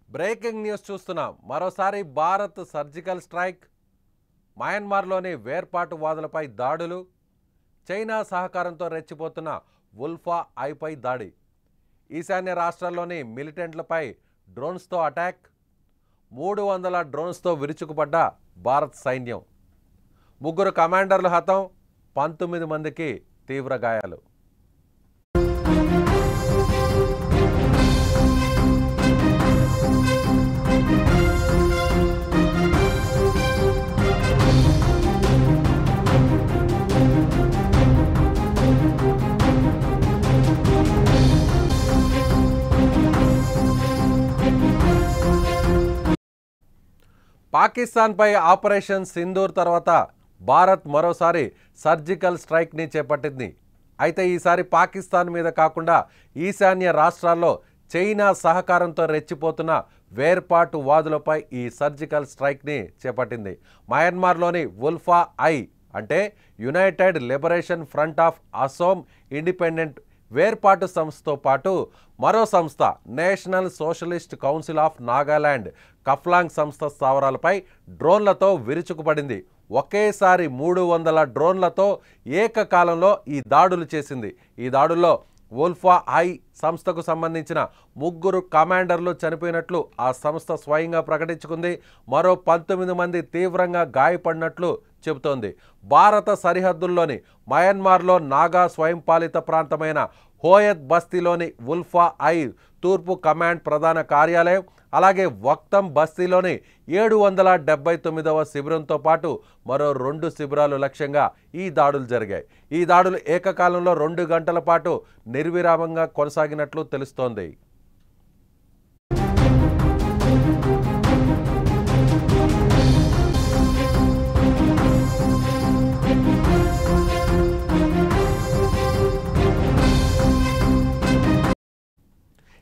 Breaking news చూస్తున్నాం. మరోసారి Bharat surgical strike, మయన్మార్లోని వేర్పాటువాదులపై దాడులు, చైనా సహకారంతో రెచ్చిపోతున్న ఉల్ఫా ఐపై దాడి, ఈశాన్య రాష్ట్రాల్లోని మిలిటెంట్లపై డ్రోన్స్తో అటాక్, 300 డ్రోన్స్తో విరుచుకుపడ్డ భారత్ సైన్యం, 3 కమాండర్లు హతం, 19 మందికి తీవ్ర గాయాలు. పాకిస్తాన్పై ఆపరేషన్ సింధూర్ తర్వాత భారత్ మరోసారి సర్జికల్ స్ట్రైక్ని చేపట్టింది. అయితే ఈసారి పాకిస్తాన్ మీద కాకుండా ఈశాన్య రాష్ట్రాల్లో చైనా సహకారంతో రెచ్చిపోతున్న వేర్పాటువాదులపై ఈ సర్జికల్ స్ట్రైక్ని చేపట్టింది. మయన్మార్లోని ఉల్ఫా ఐ అంటే United Liberation Front of Asom independent వేర్పాటు సంస్థతో పాటు మరో సంస్థ National Socialist Council of Nagaland Khaplang సంస్థ స్థావరాలపై డ్రోన్లతో విరుచుకుపడింది. ఒకేసారి 300 డ్రోన్లతో ఏకకాలంలో ఈ దాడులు చేసింది. ఈ దాడుల్లో ఉల్ఫా ఐ సంస్థకు సంబంధించిన 3 కమాండర్లు చనిపోయినట్లు ఆ సంస్థ స్వయంగా ప్రకటించుకుంది. మరో 19 మంది తీవ్రంగా గాయపడినట్లు చెబుతోంది. భారత సరిహద్దుల్లోని మయన్మార్లో నాగా స్వయంపాలిత ప్రాంతమైన హోయత్ బస్తీలోని ఉల్ఫా ఐ తూర్పు కమాండ్ ప్రధాన కార్యాలయం, అలాగే వక్తం బస్తీలోని 779వ శిబిరంతో పాటు మరో 2 శిబిరాలు లక్ష్యంగా ఈ దాడులు జరిగాయి. ఈ దాడులు ఏకకాలంలో 2 గంటల పాటు నిర్విరామంగా కొనసాగినట్లు తెలుస్తోంది.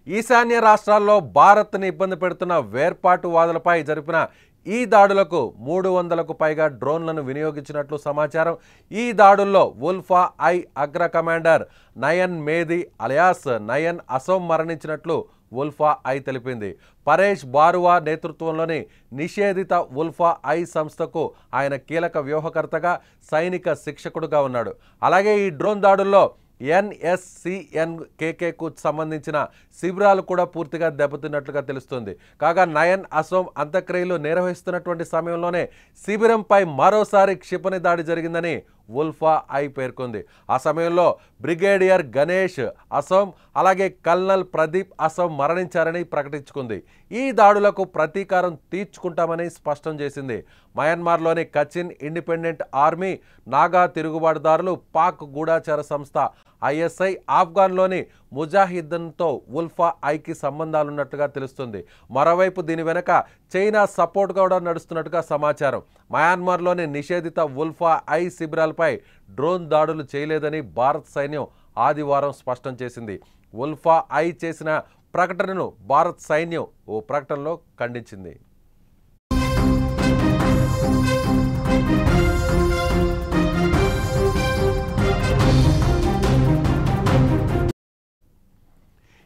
ఈశాన్య రాష్ట్రాల్లో భారత్ని ఇబ్బంది పెడుతున్న వేర్పాటువాదులపై జరిపిన ఈ దాడులకు 300కు పైగా డ్రోన్లను వినియోగించినట్లు సమాచారం. ఈ దాడుల్లో ఉల్ఫా ఐ అగ్ర కమాండర్ నయన్ మేది అలియాస్ నయన్ అసోం మరణించినట్లు ఉల్ఫా ఐ తెలిపింది. పరేష్ బారువా నేతృత్వంలోని నిషేధిత ఉల్ఫా ఐ సంస్థకు ఆయన కీలక వ్యూహకర్తగా, సైనిక శిక్షకుడుగా ఉన్నాడు. అలాగే ఈ డ్రోన్ దాడుల్లో NSCN-KKకు సంబంధించిన శిబిరాలు కూడా పూర్తిగా దెబ్బతిన్నట్లుగా తెలుస్తుంది. కాగా నయన్ అసోం అంత్యక్రియలు నిర్వహిస్తున్నటువంటి సమయంలోనే శిబిరంపై మరోసారి క్షిపణి దాడి జరిగిందని ఉల్ఫా ఐ పేర్కొంది. ఆ సమయంలో బ్రిగేడియర్ గణేష్ అసోం, అలాగే కల్నల్ ప్రదీప్ అసోం మరణించారని ప్రకటించుకుంది. ఈ దాడులకు ప్రతీకారం తీర్చుకుంటామని స్పష్టం చేసింది. మయన్మార్లోని కచిన్ ఇండిపెండెంట్ ఆర్మీ, నాగా తిరుగుబాటుదారులు, పాక్ గూఢాచార సంస్థ ISI, ఆఫ్ఘన్లోని ముజాహిద్దన్తో ఉల్ఫా ఐకి సంబంధాలున్నట్టుగా తెలుస్తుంది. మరోవైపు దీని వెనక చైనా సపోర్ట్ కూడా నడుస్తున్నట్టుగా సమాచారం. మయన్మార్లోని నిషేధిత ఉల్ఫా ఐ శిబిరాలపై డ్రోన్ దాడులు చేయలేదని భారత సైన్యం ఆదివారం స్పష్టం చేసింది. ఉల్ఫా ఐ చేసిన ప్రకటనను భారత సైన్యం ఓ ప్రకటనలో ఖండించింది.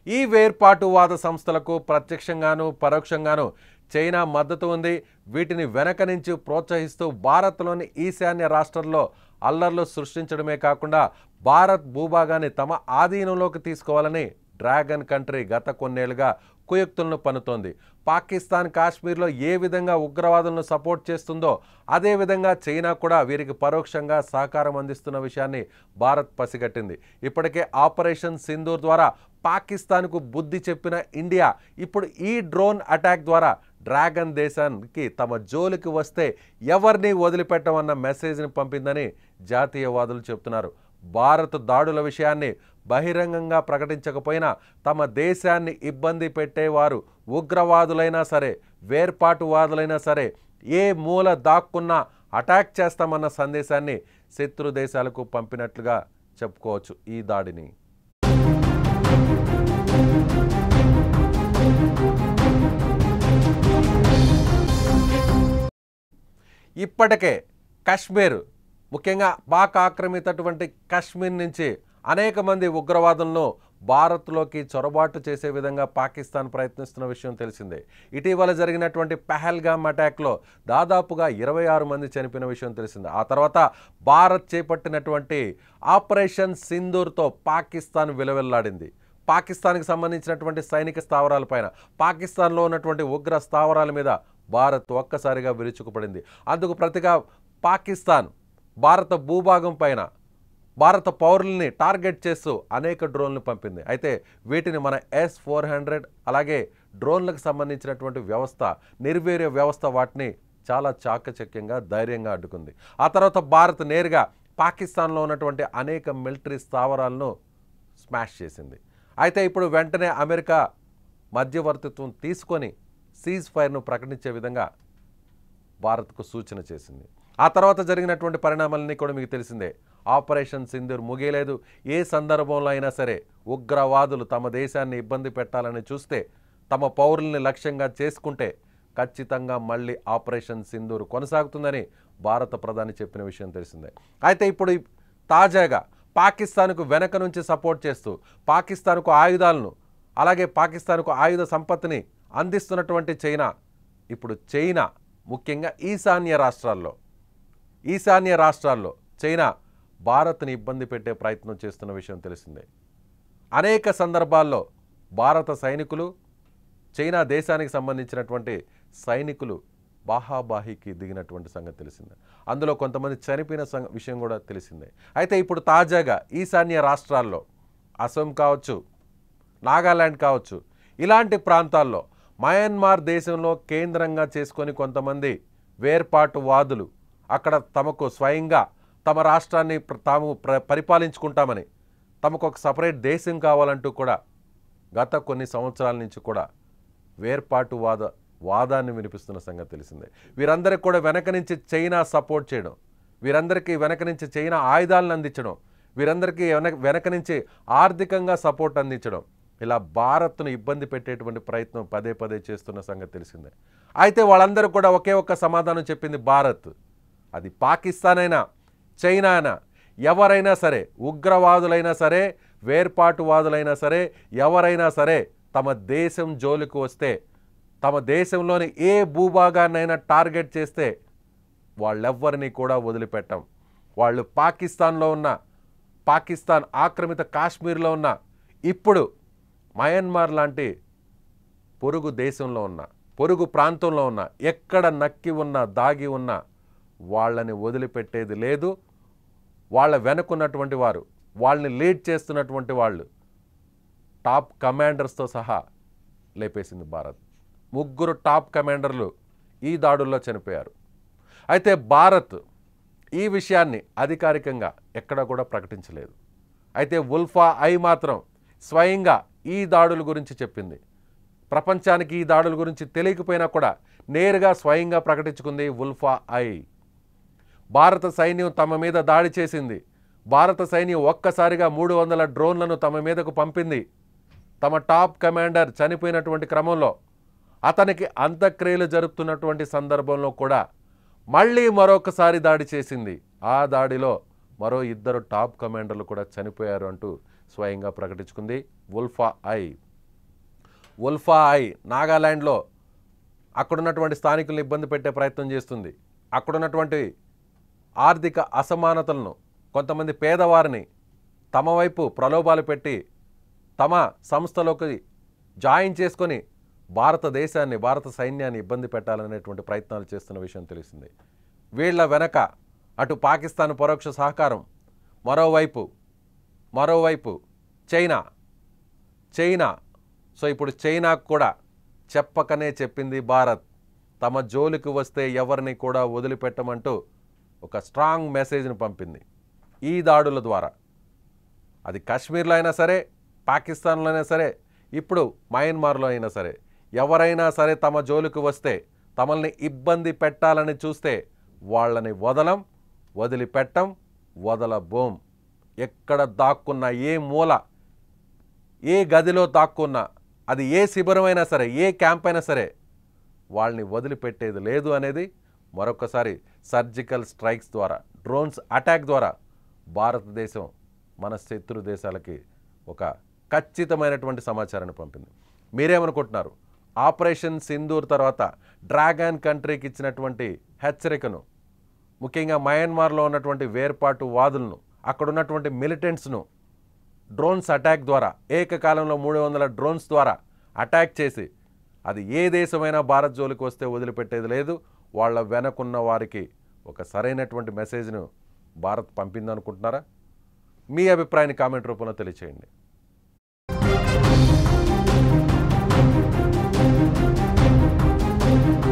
ఈ వేర్పాటువాద సంస్థలకు ప్రత్యక్షంగాను పరోక్షంగాను చైనా మద్దతు ఉంది. వీటిని వెనక నుంచి ప్రోత్సహిస్తూ భారత్లోని ఈశాన్య రాష్ట్రాల్లో అల్లర్లు సృష్టించడమే కాకుండా భారత్ భూభాగాన్ని తమ ఆధీనంలోకి తీసుకోవాలని డ్రాగన్ కంట్రీ గత కొన్నేళ్లుగా కుయుక్తులను పన్నుతోంది. పాకిస్తాన్ కాశ్మీర్లో ఏ విధంగా ఉగ్రవాదులను సపోర్ట్ చేస్తుందో అదేవిధంగా చైనా కూడా వీరికి పరోక్షంగా సహకారం అందిస్తున్న విషయాన్ని భారత్ పసిగట్టింది. ఇప్పటికే ఆపరేషన్ సింధూర్ ద్వారా పాకిస్తాన్కు బుద్ధి చెప్పిన ఇండియా ఇప్పుడు ఈ డ్రోన్ అటాక్ ద్వారా డ్రాగన్ దేశానికి తమ జోలికి వస్తే ఎవరిని వదిలిపెట్టమన్న మెసేజ్ని పంపిందని జాతీయవాదులు చెబుతున్నారు. భారత్ దాడుల విషయాన్ని బహిరంగంగా ప్రకటించకపోయినా తమ దేశాన్ని ఇబ్బంది పెట్టేవారు ఉగ్రవాదులైనా సరే, వేర్పాటువాదులైనా సరే, ఏ మూల దాక్కున్నా అటాక్ చేస్తామన్న సందేశాన్ని శత్రు దేశాలకు పంపినట్లుగా చెప్పుకోవచ్చు ఈ దాడిని. ఇప్పటికే కశ్మీర్, ముఖ్యంగా పాక్ ఆక్రమితటువంటి కశ్మీర్ నుంచి అనేక మంది ఉగ్రవాదులను భారత్లోకి చొరబాటు చేసే విధంగా పాకిస్తాన్ ప్రయత్నిస్తున్న విషయం తెలిసిందే. ఇటీవల జరిగినటువంటి పహల్గామ్ అటాక్లో దాదాపుగా 26 మంది చనిపోయిన విషయం తెలిసిందే. ఆ తర్వాత భారత్ చేపట్టినటువంటి ఆపరేషన్ సింధూర్తో పాకిస్తాన్ విలవిల్లాడింది. పాకిస్తాన్కి సంబంధించినటువంటి సైనిక స్థావరాలపైన, పాకిస్తాన్లో ఉన్నటువంటి ఉగ్ర స్థావరాల మీద భారత్ ఒక్కసారిగా విరుచుకుపడింది. అందుకు ప్రతిగా పాకిస్తాన్ భారత భూభాగం పైన భారత పౌరుల్ని టార్గెట్ చేస్తూ అనేక డ్రోన్లు పంపింది. అయితే వీటిని మన S-400 అలాగే డ్రోన్లకు సంబంధించినటువంటి వ్యవస్థ, నిర్వీర్య వ్యవస్థ వాటిని చాలా చాకచక్యంగా ధైర్యంగా అడ్డుకుంది. ఆ తర్వాత భారత్ నేరుగా పాకిస్తాన్లో ఉన్నటువంటి అనేక మిలిటరీ స్థావరాలను స్మాష్ చేసింది. అయితే ఇప్పుడు వెంటనే అమెరికా మధ్యవర్తిత్వం తీసుకొని సీజ్ ఫైర్ను ప్రకటించే విధంగా భారత్కు సూచన చేసింది. ఆ తర్వాత జరిగినటువంటి పరిణామాలన్నీ కూడా మీకు తెలిసిందే. ఆపరేషన్ సింధూర్ ముగియలేదు. ఏ సందర్భంలో అయినా సరే ఉగ్రవాదులు తమ దేశాన్ని ఇబ్బంది పెట్టాలని చూస్తే, తమ పౌరుల్ని లక్ష్యంగా చేసుకుంటే ఖచ్చితంగా మళ్ళీ ఆపరేషన్ సింధూర్ కొనసాగుతుందని భారత ప్రధాని చెప్పిన విషయం తెలిసిందే. అయితే ఇప్పుడు తాజాగా పాకిస్తాన్కు వెనక నుంచి సపోర్ట్ చేస్తూ పాకిస్తాన్కు ఆయుధాలను అలాగే పాకిస్తాన్కు ఆయుధ సంపత్తిని అందిస్తున్నటువంటి చైనా, ఇప్పుడు చైనా ముఖ్యంగా ఈశాన్య రాష్ట్రాల్లో చైనా భారత్ని ఇబ్బంది పెట్టే ప్రయత్నం చేస్తున్న విషయం తెలిసిందే. అనేక సందర్భాల్లో భారత సైనికులు చైనా దేశానికి సంబంధించినటువంటి సైనికులు బాహాబాహికి దిగినటువంటి సంగతి తెలిసిందే. అందులో కొంతమంది చనిపోయిన విషయం కూడా తెలిసిందే. అయితే ఇప్పుడు తాజాగా ఈశాన్య రాష్ట్రాల్లో అసోం కావచ్చు, నాగాలాండ్ కావచ్చు, ఇలాంటి ప్రాంతాల్లో మయన్మార్ దేశంలో కేంద్రంగా చేసుకొని కొంతమంది వేర్పాటువాదులు అక్కడ తమకు స్వయంగా తమ రాష్ట్రాన్ని తాము పరిపాలించుకుంటామని, తమకు ఒక సపరేట్ దేశం కావాలంటూ కూడా గత కొన్ని సంవత్సరాల నుంచి కూడా వాదాన్ని వినిపిస్తున్న సంగతి తెలిసిందే. వీరందరికీ కూడా వెనక నుంచి చైనా సపోర్ట్ చేయడం, వీరందరికీ వెనక నుంచి చైనా ఆయుధాలను అందించడం, వీరందరికీ వెనక నుంచి ఆర్థికంగా సపోర్ట్ అందించడం, ఇలా భారత్ను ఇబ్బంది పెట్టేటువంటి ప్రయత్నం పదే పదే చేస్తున్న సంగతి తెలిసిందే. అయితే వాళ్ళందరూ కూడా ఒకే ఒక్క సమాధానం చెప్పింది భారత్. అది పాకిస్తాన్ అయినా, చైనా అయినా, ఎవరైనా సరే, ఉగ్రవాదులైనా సరే, వేర్పాటువాదులైనా సరే, ఎవరైనా సరే తమ దేశం జోలికి వస్తే, తమ దేశంలోని ఏ భూభాగాన్నైనా టార్గెట్ చేస్తే వాళ్ళెవ్వరినీ కూడా వదిలిపెట్టాం. వాళ్ళు పాకిస్తాన్లో ఉన్న, పాకిస్తాన్ ఆక్రమిత కాశ్మీర్లో ఉన్న, ఇప్పుడు మయన్మార్ లాంటి పొరుగు దేశంలో ఉన్న, పొరుగు ప్రాంతంలో ఉన్న, ఎక్కడ నక్కి ఉన్నా, దాగి ఉన్నా వాళ్ళని వదిలిపెట్టేది లేదు. వాళ్ళ వెనుకున్నటువంటి వారు, వాళ్ళని లీడ్ చేస్తున్నటువంటి వాళ్ళు, టాప్ కమాండర్స్తో సహా లేపేసింది భారత్. 3 టాప్ కమాండర్లు ఈ దాడుల్లో చనిపోయారు. అయితే భారత్ ఈ విషయాన్ని అధికారికంగా ఎక్కడ కూడా ప్రకటించలేదు. అయితే ఉల్ఫా ఐ మాత్రం స్వయంగా ఈ దాడుల గురించి చెప్పింది. ప్రపంచానికి ఈ దాడుల గురించి తెలియకపోయినా కూడా నేరుగా స్వయంగా ప్రకటించుకుంది ఉల్ఫా ఐ. భారత సైన్యం తమ మీద దాడి చేసింది. భారత సైన్యం ఒక్కసారిగా 300 డ్రోన్లను తమ మీదకు పంపింది. తమ టాప్ కమాండర్ చనిపోయినటువంటి క్రమంలో, అతనికి అంత్యక్రియలు జరుపుతున్నటువంటి సందర్భంలో కూడా మళ్ళీ మరొకసారి దాడి చేసింది. ఆ దాడిలో మరో 2 టాప్ కమాండర్లు కూడా చనిపోయారు అంటూ స్వయంగా ప్రకటించుకుంది ఉల్ఫా ఐ. ఉల్ఫా ఐ నాగాలాండ్లో అక్కడున్నటువంటి స్థానికులను ఇబ్బంది పెట్టే ప్రయత్నం చేస్తుంది. అక్కడున్నటువంటి ఆర్థిక అసమానతలను, కొంతమంది పేదవారిని తమ వైపు ప్రలోభాలు పెట్టి తమ సంస్థలోకి జాయిన్ చేసుకొని భారతదేశాన్ని, భారత సైన్యాన్ని ఇబ్బంది పెట్టాలనేటువంటి ప్రయత్నాలు చేస్తున్న విషయం తెలిసింది. వీళ్ళ వెనక అటు పాకిస్తాన్ పరోక్ష సహకారం, మరోవైపు చైనా. సో ఇప్పుడు చైనాకు కూడా చెప్పకనే చెప్పింది భారత్, తమ జోలికి వస్తే ఎవరిని కూడా వదిలిపెట్టమంటూ ఒక స్ట్రాంగ్ మెసేజ్ను పంపింది ఈ దాడుల ద్వారా. అది కాశ్మీర్లో అయినా సరే, పాకిస్తాన్లో అయినా సరే, ఇప్పుడు మయన్మార్లో అయినా సరే, ఎవరైనా సరే తమ జోలికి వస్తే, తమల్ని ఇబ్బంది పెట్టాలని చూస్తే వాళ్ళని వదిలిపెట్టం, వదలబోం. ఎక్కడ దాక్కున్నా, ఏ మూల, ఏ గదిలో దాక్కున్నా, అది ఏ శిబిరమైనా సరే, ఏ క్యాంప్ అయినా సరే, వాళ్ళని వదిలిపెట్టేది లేదు అనేది మరొకసారి సర్జికల్ స్ట్రైక్స్ ద్వారా, డ్రోన్స్ అటాక్ ద్వారా భారతదేశం మన శత్రు దేశాలకి ఒక ఖచ్చితమైనటువంటి సమాచారాన్ని పంపింది. మీరేమనుకుంటున్నారు? ఆపరేషన్ సింధూర్ తర్వాత డ్రాగన్ కంట్రీకి ఇచ్చినటువంటి హెచ్చరికను, ముఖ్యంగా మయన్మార్లో ఉన్నటువంటి వేర్పాటు వాదులను, అక్కడ ఉన్నటువంటి మిలిటెంట్స్ను డ్రోన్స్ అటాక్ ద్వారా ఏకకాలంలో 300 డ్రోన్స్ ద్వారా అటాక్ చేసి అది ఏ దేశమైనా భారత్ జోలికి వస్తే వదిలిపెట్టేది లేదు, వాళ్ళ వెనకున్న వారికి ఒక సరైనటువంటి మెసేజ్ను భారత్ పంపిందనుకుంటున్నారా? మీ అభిప్రాయాన్ని కామెంట్ రూపంలో తెలియచేయండి.